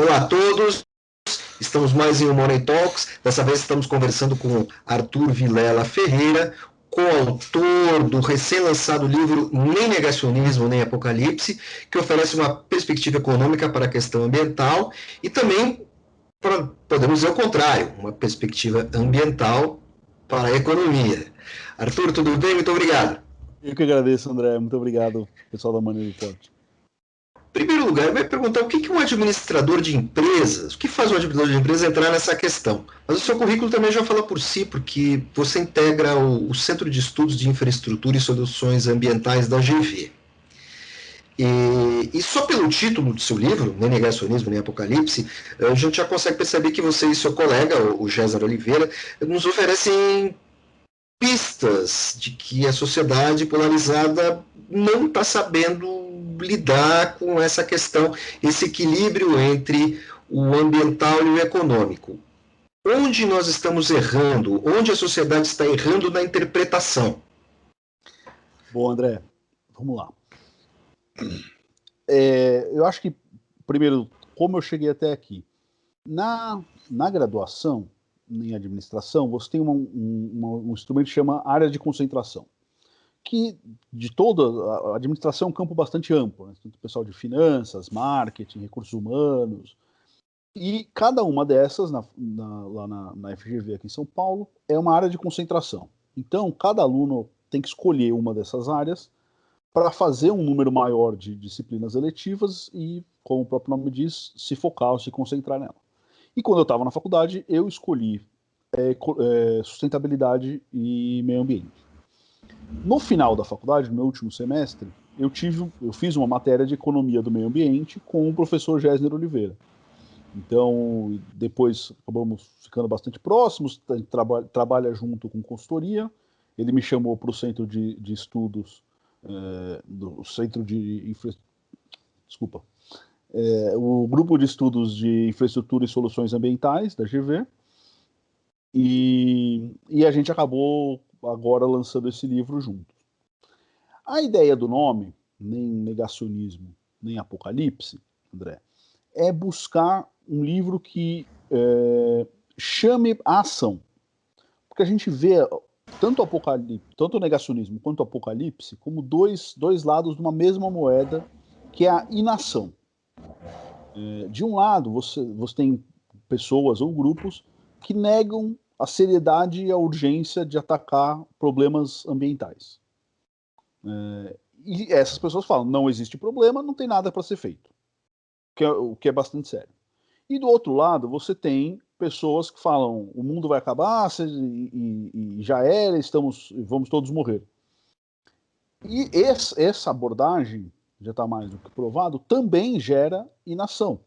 Olá a todos, estamos mais em Money Talks. Dessa vez estamos conversando com Arthur Vilela Ferreira, coautor do recém-lançado livro Nem Negacionismo, Nem Apocalipse, que oferece uma perspectiva econômica para a questão ambiental e também, podemos dizer o contrário, uma perspectiva ambiental para a economia. Arthur, tudo bem? Muito obrigado. Eu que agradeço, André. Muito obrigado, pessoal da Money Report. Em primeiro lugar, eu vou perguntar o que um administrador de empresas, o que faz um administrador de empresas entrar nessa questão? Mas o seu currículo também já fala por si, porque você integra o Centro de Estudos de Infraestrutura e Soluções Ambientais da GV. E só pelo título do seu livro, Nem Negacionismo, Nem Apocalipse, a gente já consegue perceber que você e seu colega, o Gésar Oliveira, nos oferecem pistas de que a sociedade polarizada não está sabendo lidar com essa questão, esse equilíbrio entre o ambiental e o econômico. Onde nós estamos errando? Onde a sociedade está errando na interpretação? Bom, André, vamos lá. Eu acho que, primeiro, como eu cheguei até aqui. Na graduação, em administração, você tem um instrumento que chama área de concentração, que de toda a administração é um campo bastante amplo, né? Tem o pessoal de finanças, marketing, recursos humanos, e cada uma dessas, lá na FGV aqui em São Paulo, é uma área de concentração. Então, cada aluno tem que escolher uma dessas áreas para fazer um número maior de disciplinas eletivas e, como o próprio nome diz, se focar ou se concentrar nela. E quando eu estava na faculdade, eu escolhi sustentabilidade e meio ambiente. No final da faculdade, no meu último semestre, eu fiz uma matéria de economia do meio ambiente com o professor Gésner Oliveira. Então, depois acabamos ficando bastante próximos, a gente trabalha junto com consultoria. Ele me chamou para o centro de estudos, do centro de o grupo de estudos de infraestrutura e soluções ambientais da GV. E a gente acabou agora lançando esse livro juntos. A ideia do nome, Nem Negacionismo, Nem Apocalipse, André, é buscar um livro que chame a ação. Porque a gente vê tanto o negacionismo quanto o apocalipse como dois lados de uma mesma moeda, que é a inação. De um lado, você tem pessoas ou grupos que negam a seriedade e a urgência de atacar problemas ambientais. E essas pessoas falam, não existe problema, não tem nada para ser feito. O que é bastante sério. E do outro lado, você tem pessoas que falam, o mundo vai acabar e já era, vamos todos morrer. E essa abordagem, já está mais do que provado, também gera inação.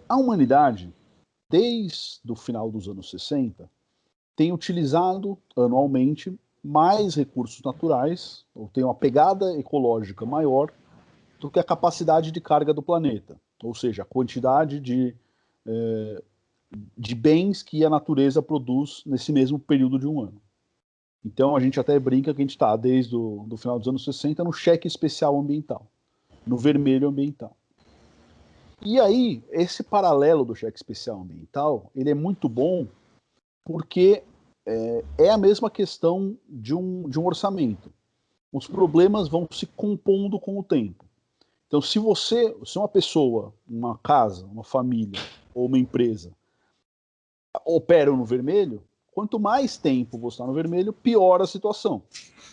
A humanidade, desde o final dos anos 60, tem utilizado anualmente mais recursos naturais, ou tem uma pegada ecológica maior do que a capacidade de carga do planeta, ou seja, a quantidade de bens que a natureza produz nesse mesmo período de um ano. Então a gente até brinca que a gente está desde o final dos anos 60 no cheque especial ambiental, no vermelho ambiental. E aí, esse paralelo do cheque especial ambiental, ele é muito bom porque é a mesma questão de um orçamento. Os problemas vão se compondo com o tempo. Então, se uma pessoa, uma casa, uma família ou uma empresa operam no vermelho, quanto mais tempo você está no vermelho, pior a situação.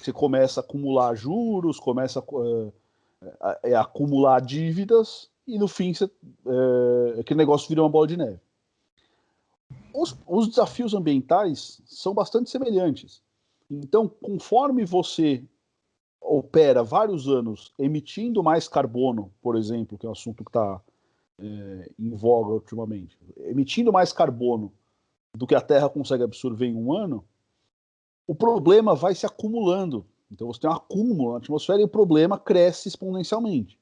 Você começa a acumular juros, começa a acumular dívidas e no fim aquele negócio vira uma bola de neve. Os desafios ambientais são bastante semelhantes. Então, conforme você opera vários anos emitindo mais carbono, por exemplo, que é um assunto que está em voga ultimamente, emitindo mais carbono do que a Terra consegue absorver em um ano, o problema vai se acumulando. Então você tem um acúmulo na atmosfera e o problema cresce exponencialmente.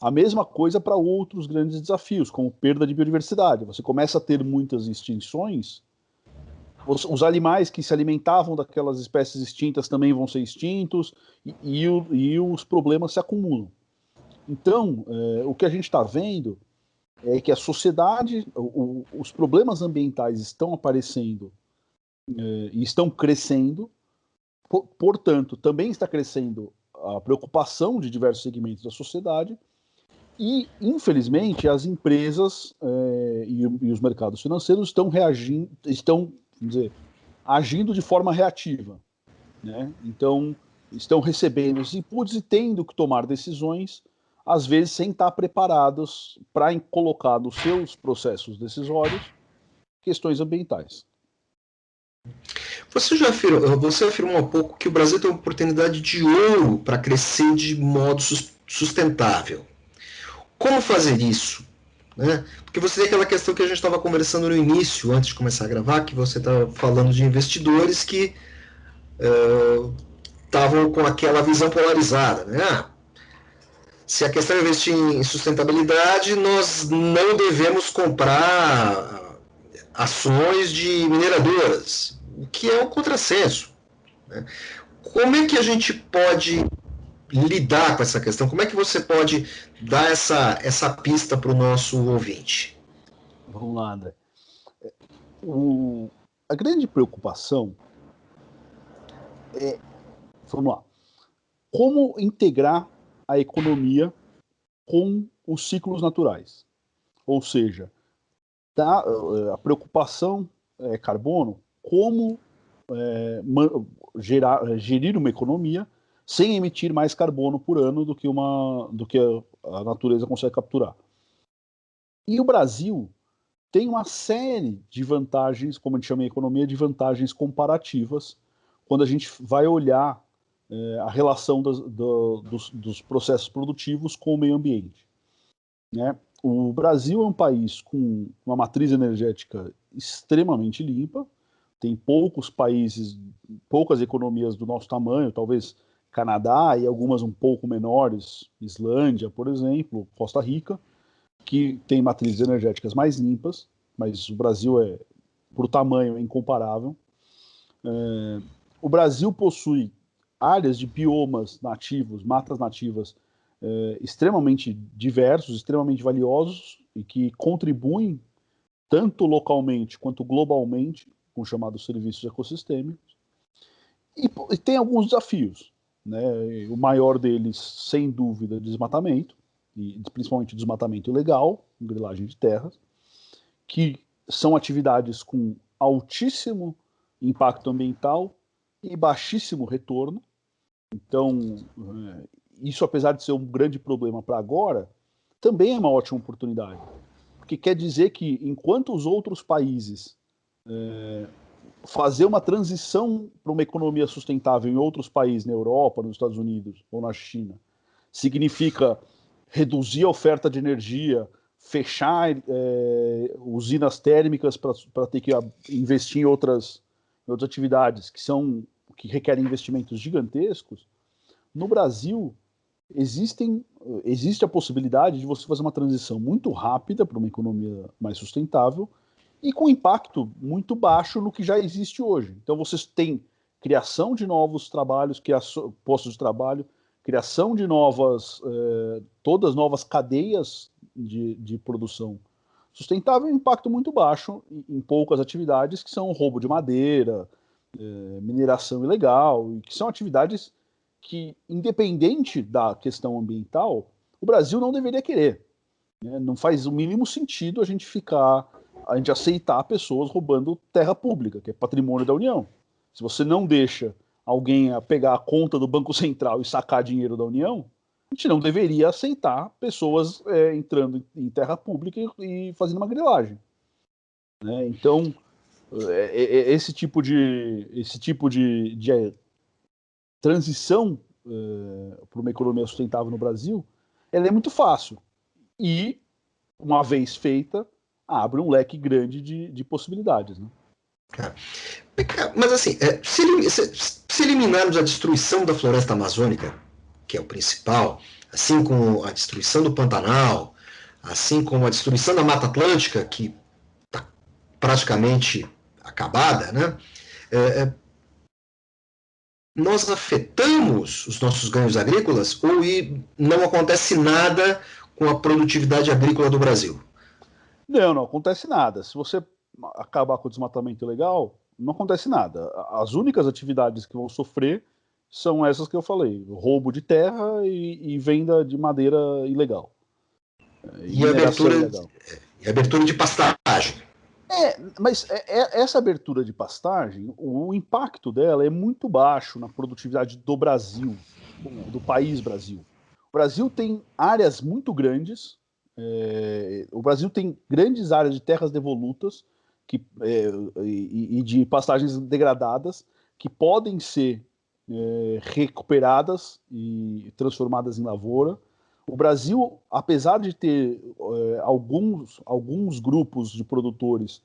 A mesma coisa para outros grandes desafios, como perda de biodiversidade. Você começa a ter muitas extinções, os animais que se alimentavam daquelas espécies extintas também vão ser extintos, e os problemas se acumulam. Então, o que a gente está vendo é que a sociedade, os problemas ambientais estão aparecendo e estão crescendo, portanto, também está crescendo a preocupação de diversos segmentos da sociedade e, infelizmente, as empresas e os mercados financeiros estão reagindo, vamos dizer, agindo de forma reativa, né? Então, estão recebendo os inputs e tendo que tomar decisões, às vezes sem estar preparados para colocar nos seus processos decisórios questões ambientais. Você afirmou há pouco que o Brasil tem uma oportunidade de ouro para crescer de modo sustentável. Como fazer isso? Né? Porque você tem aquela questão que a gente estava conversando no início, antes de começar a gravar, que você estava falando de investidores que estavam com aquela visão polarizada. Né? Se a questão é investir em sustentabilidade, nós não devemos comprar ações de mineradoras, o que é um contrassenso. Né? Como é que a gente pode lidar com essa questão? Como é que você pode dar essa pista para o nosso ouvinte? Vamos lá, André. A grande preocupação é, vamos lá, como integrar a economia com os ciclos naturais. Ou seja, a preocupação é carbono, como gerir uma economia sem emitir mais carbono por ano do que a natureza consegue capturar. E o Brasil tem uma série de vantagens, como a gente chama em economia, de vantagens comparativas, quando a gente vai olhar a relação dos processos produtivos com o meio ambiente. Né? O Brasil é um país com uma matriz energética extremamente limpa, tem poucas economias do nosso tamanho, talvez Canadá e algumas um pouco menores, Islândia, por exemplo, Costa Rica, que tem matrizes energéticas mais limpas, mas o Brasil por tamanho, é incomparável. O Brasil possui áreas de biomas nativos, matas nativas, extremamente diversos, extremamente valiosos e que contribuem tanto localmente quanto globalmente com os chamados serviços ecossistêmicos. E tem alguns desafios. Né? O maior deles, sem dúvida, desmatamento, e principalmente desmatamento ilegal, grilagem de terras, que são atividades com altíssimo impacto ambiental e baixíssimo retorno. Então, isso, apesar de ser um grande problema para agora, também é uma ótima oportunidade. Porque quer dizer que, enquanto os outros países fazer uma transição para uma economia sustentável em outros países, na Europa, nos Estados Unidos ou na China, significa reduzir a oferta de energia, fechar usinas térmicas para ter que investir em outras atividades que requerem investimentos gigantescos. No Brasil, existe a possibilidade de você fazer uma transição muito rápida para uma economia mais sustentável e com impacto muito baixo no que já existe hoje. Então, vocês têm criação de novos trabalhos, postos de trabalho, criação de todas novas cadeias de produção sustentável e impacto muito baixo em poucas atividades, que são roubo de madeira, mineração ilegal, e que são atividades que, independente da questão ambiental, o Brasil não deveria querer. Né? Não faz o mínimo sentido a gente aceitar pessoas roubando terra pública, que é patrimônio da União. Se você não deixa alguém pegar a conta do Banco Central e sacar dinheiro da União, a gente não deveria aceitar pessoas entrando em terra pública e fazendo uma grilagem. Né? Então, esse tipo de transição para uma economia sustentável no Brasil, ela é muito fácil. E, uma vez feita, abre um leque grande de possibilidades. Né? Mas assim, se eliminarmos a destruição da floresta amazônica, que é o principal, assim como a destruição do Pantanal, assim como a destruição da Mata Atlântica, que está praticamente acabada, né? Nós afetamos os nossos ganhos agrícolas ou não acontece nada com a produtividade agrícola do Brasil? Não acontece nada. Se você acabar com o desmatamento ilegal, não acontece nada. As únicas atividades que vão sofrer são essas que eu falei: roubo de terra e venda de madeira ilegal. E mineração ilegal. E abertura de pastagem. Mas essa abertura de pastagem, o impacto dela é muito baixo na produtividade do Brasil, do país Brasil. O Brasil tem áreas muito grandes, o Brasil tem grandes áreas de terras devolutas e de pastagens degradadas que podem ser recuperadas e transformadas em lavoura. O Brasil, apesar de ter alguns grupos de produtores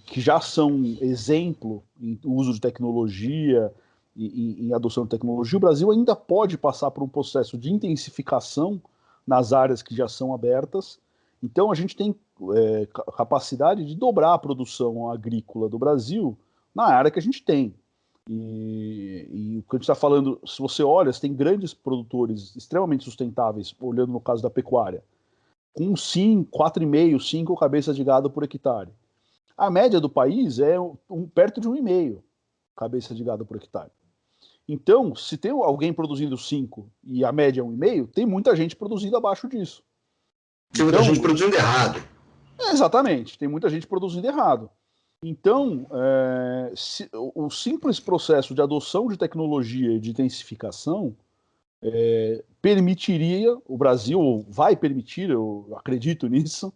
que já são exemplo em uso de tecnologia e em adoção de tecnologia, o Brasil ainda pode passar por um processo de intensificação nas áreas que já são abertas. Então a gente tem capacidade de dobrar a produção agrícola do Brasil na área que a gente tem. E o que a gente está falando, se você olha, você tem grandes produtores extremamente sustentáveis, olhando no caso da pecuária, com 4,5, 5 cabeças de gado por hectare. A média do país é perto de 1,5 cabeça de gado por hectare. Então, se tem alguém produzindo 5 e a média é 1,5, tem muita gente produzindo abaixo disso. Tem muita gente produzindo errado. Exatamente, tem muita gente produzindo errado. Então, o simples processo de adoção de tecnologia e de intensificação permitiria, o Brasil vai permitir, eu acredito nisso,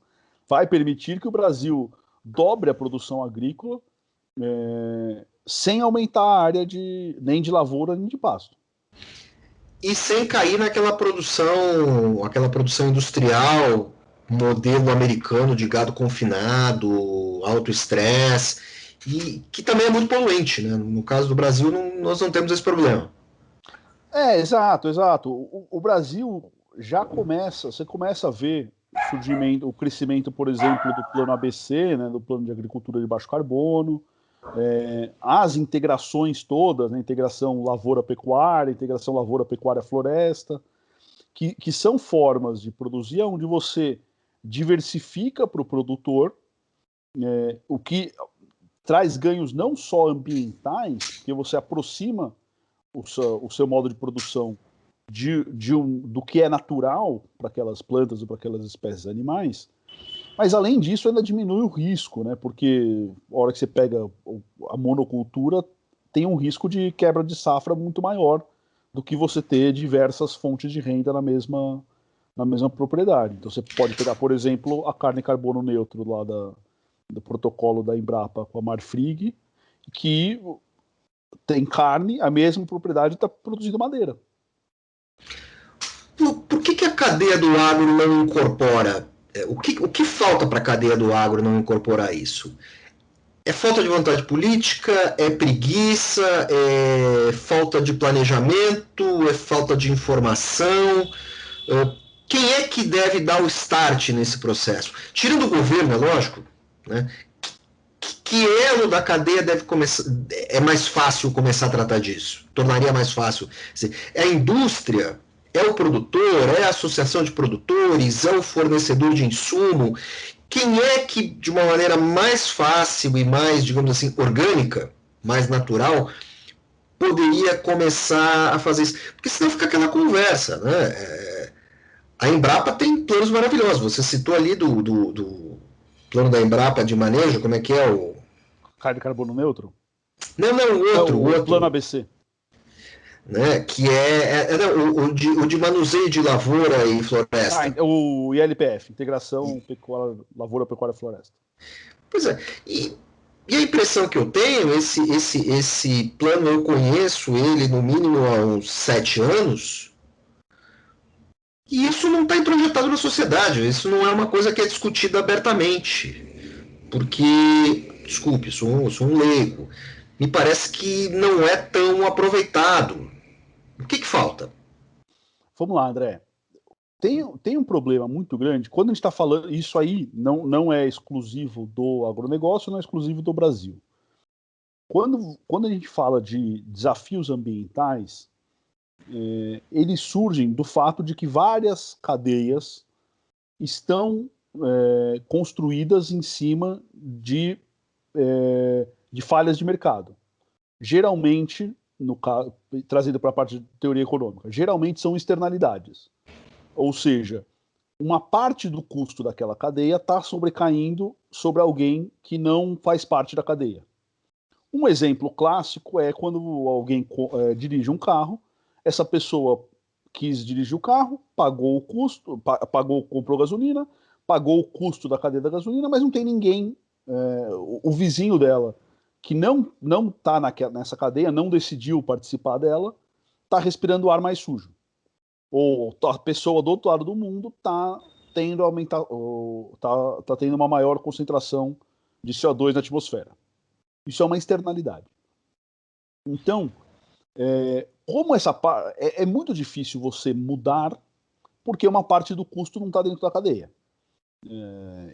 vai permitir que o Brasil dobre a produção agrícola sem aumentar a área nem de lavoura nem de pasto. E sem cair naquela produção industrial, modelo americano de gado confinado, alto estresse, e que também é muito poluente, né? No caso do Brasil, nós não temos esse problema. Exato. O Brasil já você começa a ver o crescimento, por exemplo, do plano ABC, né, do plano de agricultura de baixo carbono, as integrações todas, né, integração lavoura-pecuária, integração lavoura-pecuária-floresta, que são formas de produzir onde você diversifica para o produtor, o que traz ganhos não só ambientais, porque você aproxima o seu modo de produção do que é natural para aquelas plantas ou para aquelas espécies animais, mas além disso ainda diminui o risco, né? Porque a hora que você pega a monocultura tem um risco de quebra de safra muito maior do que você ter diversas fontes de renda na mesma propriedade. Então você pode pegar, por exemplo, a carne carbono neutro lá do protocolo da Embrapa com a Marfrig, que tem carne, a mesma propriedade está produzindo madeira. Por que a cadeia do agro não incorpora? O que falta para a cadeia do agro não incorporar isso? É falta de vontade política? É preguiça? É falta de planejamento? É falta de informação? Quem é que deve dar o start nesse processo? Tirando o governo, é lógico, né? Que elo da cadeia deve começar? É mais fácil começar a tratar disso? Tornaria mais fácil? É a indústria? É o produtor? É a associação de produtores? É o fornecedor de insumo? Quem é que, de uma maneira mais fácil e mais, digamos assim, orgânica, mais natural, poderia começar a fazer isso? Porque senão fica aquela conversa, né? A Embrapa tem planos maravilhosos. Você citou ali do plano da Embrapa de manejo, como é que é o... Carne carbono neutro? Não, o outro. Plano ABC. Né, que o de manuseio de lavoura e floresta. O ILPF, Integração Lavoura, Pecuária e Floresta. Pois é, e a impressão que eu tenho, esse plano eu conheço ele no mínimo há uns 7 anos, e isso não está introjetado na sociedade, isso não é uma coisa que é discutida abertamente, porque, desculpe, sou um leigo, me parece que não é tão aproveitado. O que falta? Vamos lá, André. Tem um problema muito grande. Quando a gente está falando, isso aí não é exclusivo do agronegócio, não é exclusivo do Brasil. Quando a gente fala de desafios ambientais, eles surgem do fato de que várias cadeias estão construídas em cima de falhas de mercado. Geralmente, trazido para a parte de teoria econômica, geralmente são externalidades. Ou seja, uma parte do custo daquela cadeia está sobrecaindo sobre alguém que não faz parte da cadeia. Um exemplo clássico é quando alguém dirige um carro, essa pessoa quis dirigir o carro, pagou o custo, comprou gasolina, pagou o custo da cadeia da gasolina, mas não tem ninguém, o vizinho dela, que não está nessa cadeia, não decidiu participar dela, está respirando ar mais sujo. Ou a pessoa do outro lado do mundo está tendo uma maior concentração de CO2 na atmosfera. Isso é uma externalidade. Então, como essa parte é muito difícil você mudar, porque uma parte do custo não está dentro da cadeia.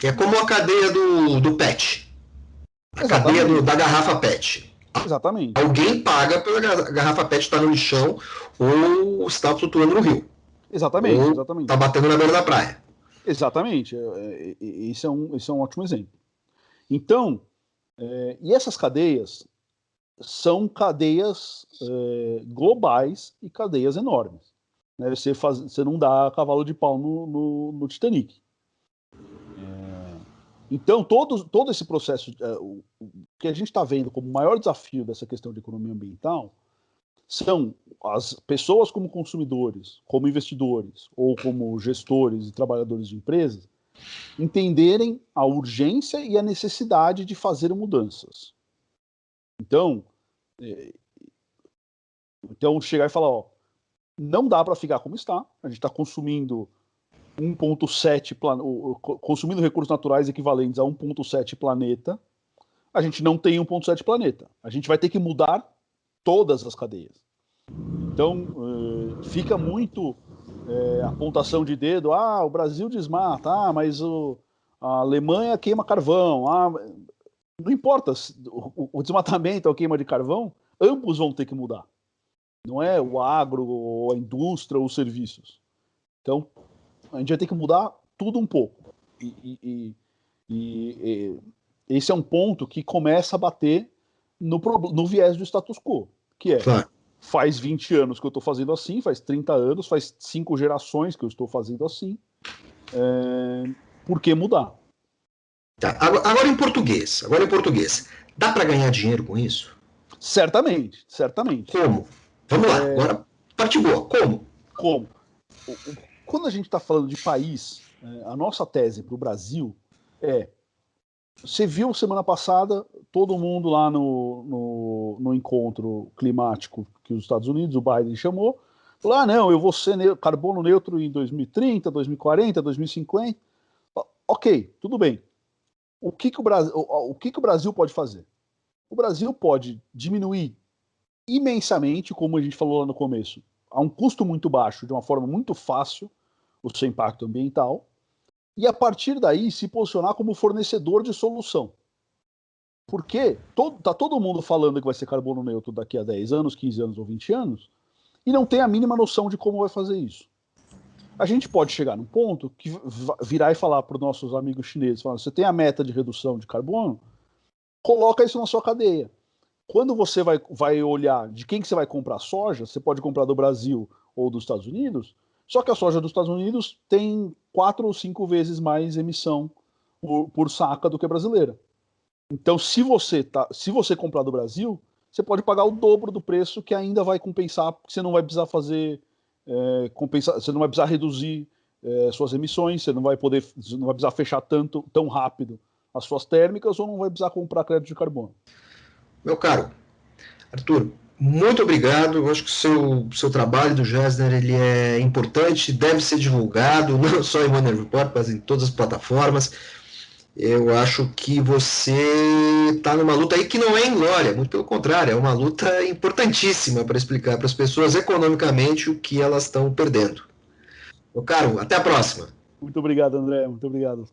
É como a cadeia do PET. A cadeia da garrafa PET. Exatamente. Alguém paga pela garrafa PET estar no lixão ou está flutuando no rio. Exatamente. Ou está batendo na beira da praia. Exatamente. Esse é um ótimo exemplo. Então, e essas cadeias são cadeias globais e cadeias enormes. Né? Você não dá cavalo de pau no Titanic. Então, todo esse processo, o que a gente está vendo como o maior desafio dessa questão de economia ambiental são as pessoas como consumidores, como investidores, ou como gestores e trabalhadores de empresas, entenderem a urgência e a necessidade de fazer mudanças. Então chegar e falar, não dá para ficar como está, a gente está consumindo 1,7 consumindo recursos naturais equivalentes a 1,7 planeta, a gente não tem 1,7 planeta. A gente vai ter que mudar todas as cadeias. Então, fica muito apontação de dedo, o Brasil desmata, mas a Alemanha queima carvão, não importa, o desmatamento ou a queima de carvão, ambos vão ter que mudar. Não é o agro, ou a indústria, ou os serviços. Então, a gente vai ter que mudar tudo um pouco. E esse é um ponto que começa a bater no viés do status quo, que faz 20 anos que eu estou fazendo assim, faz 30 anos, faz 5 gerações que eu estou fazendo assim. Por que mudar? Tá. Agora em português. Dá para ganhar dinheiro com isso? Certamente. Como? Vamos lá, agora parte boa. Como? Quando a gente está falando de país, a nossa tese para o Brasil você viu semana passada todo mundo lá no encontro climático que os Estados Unidos, o Biden chamou, falou, não, eu vou ser carbono neutro em 2030, 2040, 2050. Ok, tudo bem. O que o Brasil pode fazer? O Brasil pode diminuir imensamente, como a gente falou lá no começo, a um custo muito baixo, de uma forma muito fácil, o seu impacto ambiental, e a partir daí se posicionar como fornecedor de solução. Porque tá todo mundo falando que vai ser carbono neutro daqui a 10 anos, 15 anos ou 20 anos, e não tem a mínima noção de como vai fazer isso. A gente pode chegar num ponto que virar e falar para os nossos amigos chineses, falar, você tem a meta de redução de carbono, coloca isso na sua cadeia. Quando você vai olhar de quem que você vai comprar soja, você pode comprar do Brasil ou dos Estados Unidos, só que a soja dos Estados Unidos tem 4 ou 5 vezes mais emissão por saca do que a brasileira. Então, se você comprar do Brasil, você pode pagar o dobro do preço, que ainda vai compensar, porque você não vai precisar você não vai precisar reduzir suas emissões, você não vai precisar fechar tão rápido as suas térmicas, ou não vai precisar comprar crédito de carbono. Meu caro Arthur, muito obrigado. Eu acho que o seu trabalho do Gessner ele é importante, deve ser divulgado, não só em Money Report, mas em todas as plataformas. Eu acho que você está numa luta aí que não é inglória, muito pelo contrário, é uma luta importantíssima para explicar para as pessoas economicamente o que elas estão perdendo. Meu caro, até a próxima. Muito obrigado, André. Muito obrigado.